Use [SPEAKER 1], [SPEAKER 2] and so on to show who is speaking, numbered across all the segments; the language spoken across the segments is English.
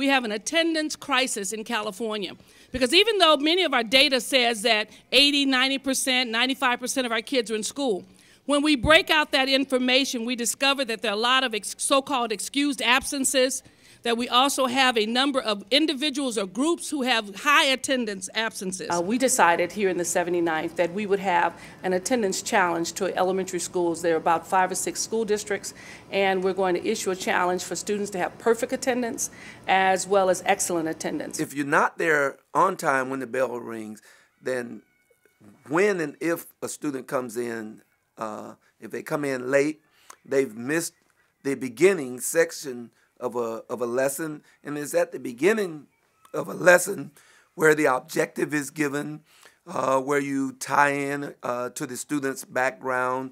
[SPEAKER 1] we have an attendance crisis in California. Because even though many of our data says that 80, 90%, 95% of our kids are in school, when we break out that information, we discover that there are a lot of so-called excused absences, that we also have a number of individuals or groups who have high attendance absences. We decided here in the 79th that we would have an attendance challenge to elementary schools. There are about 5 or 6 school districts, and we're going to issue a challenge for students to have perfect attendance as well as excellent attendance.
[SPEAKER 2] If you're not there on time when the bell rings, then when and if a student comes in, if they come in late, they've missed the beginning section of a lesson, and it's at the beginning of a lesson where the objective is given, where you tie in to the student's background,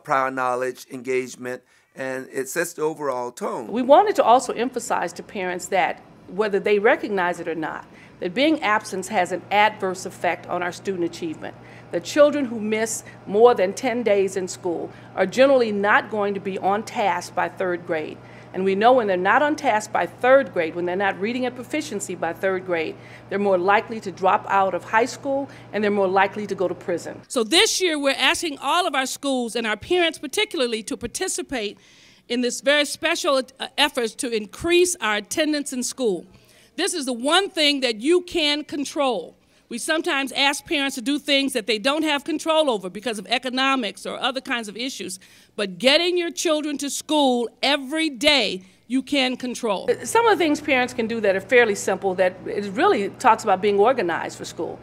[SPEAKER 2] prior knowledge, engagement, and it sets the overall tone.
[SPEAKER 1] We wanted to also emphasize to parents that, whether they recognize it or not, that being absent has an adverse effect on our student achievement. The children who miss more than 10 days in school are generally not going to be on task by 3rd grade. And we know when they're not on task by 3rd grade, when they're not reading at proficiency by 3rd grade, they're more likely to drop out of high school and they're more likely to go to prison. So this year we're asking all of our schools and our parents particularly to participate in this very special efforts to increase our attendance in school. This is the one thing that you can control. We sometimes ask parents to do things that they don't have control over because of economics or other kinds of issues. But getting your children to school every day, you can control. Some of the things parents can do that are fairly simple, that it really talks about being organized for school.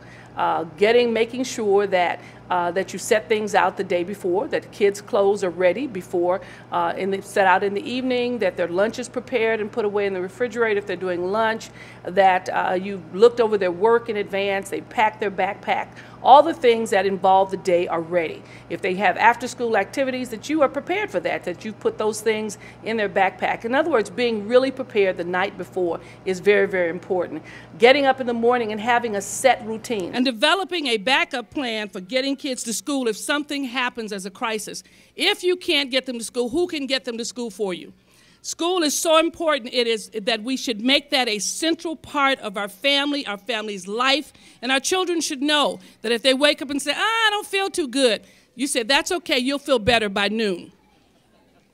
[SPEAKER 1] Making sure that that you set things out the day before, that kids' clothes are ready before, set out in the evening, that their lunch is prepared and put away in the refrigerator if they're doing lunch, that you looked over their work in advance, they packed their backpack. All the things that involve the day are ready. If they have after-school activities, that you are prepared for that you put those things in their backpack. In other words, being really prepared the night before is very, very important. Getting up in the morning and having a set routine. And developing a backup plan for getting kids to school if something happens as a crisis. If you can't get them to school, who can get them to school for you? School is so important, it is that we should make that a central part of our family's life, and our children should know that if they wake up and say, I don't feel too good, you say, that's okay, you'll feel better by noon.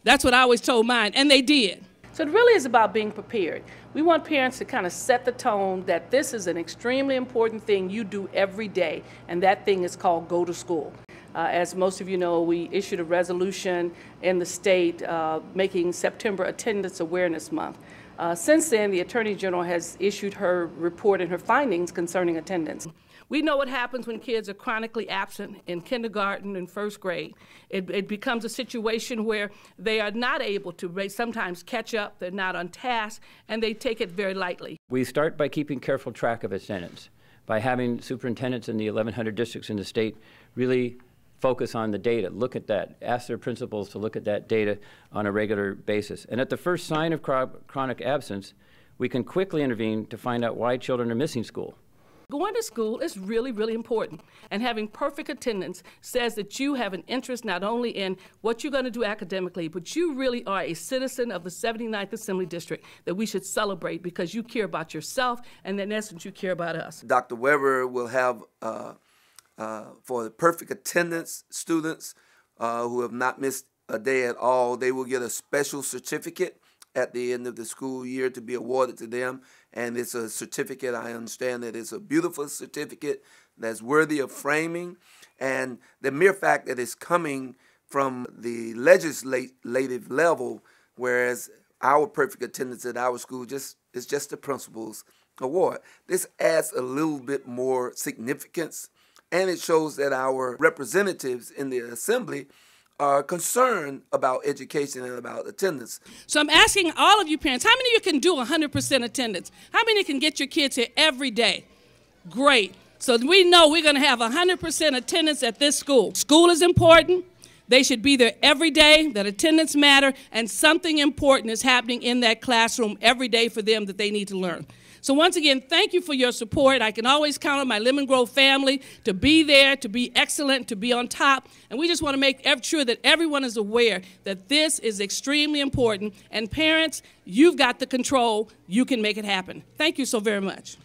[SPEAKER 1] That's what I always told mine, and they did. So it really is about being prepared. We want parents to kind of set the tone that this is an extremely important thing you do every day, and that thing is called go to school. As most of you know, we issued a resolution in the state making September Attendance Awareness Month. Since then, the Attorney General has issued her report and her findings concerning attendance. We know what happens when kids are chronically absent in kindergarten and 1st grade. It becomes a situation where they are not able to sometimes catch up, they're not on task, and they take it very lightly.
[SPEAKER 3] We start by keeping careful track of attendance, by having superintendents in the 1,100 districts in the state really focus on the data, look at that, ask their principals to look at that data on a regular basis. And at the first sign of chronic absence, we can quickly intervene to find out why children are missing school.
[SPEAKER 1] Going to school is really, really important, and having perfect attendance says that you have an interest not only in what you're going to do academically, but you really are a citizen of the 79th Assembly District that we should celebrate because you care about yourself, and in essence, you care about us.
[SPEAKER 2] Dr. Weber will have for the perfect attendance students who have not missed a day at all, they will get a special certificate at the end of the school year to be awarded to them. And it's a certificate, I understand that it's a beautiful certificate that's worthy of framing. And the mere fact that it's coming from the legislative level, whereas our perfect attendance at our school is just the principal's award. This adds a little bit more significance, and it shows that our representatives in the assembly are concerned about education and about attendance.
[SPEAKER 1] So I'm asking all of you parents, how many of you can do 100% attendance? How many can get your kids here every day? Great. So we know we're going to have 100% attendance at this school. School is important. They should be there every day, that attendance matter, and something important is happening in that classroom every day for them that they need to learn. So once again, thank you for your support. I can always count on my Lemon Grove family to be there, to be excellent, to be on top. And we just want to make sure that everyone is aware that this is extremely important. And parents, you've got the control. You can make it happen. Thank you so very much.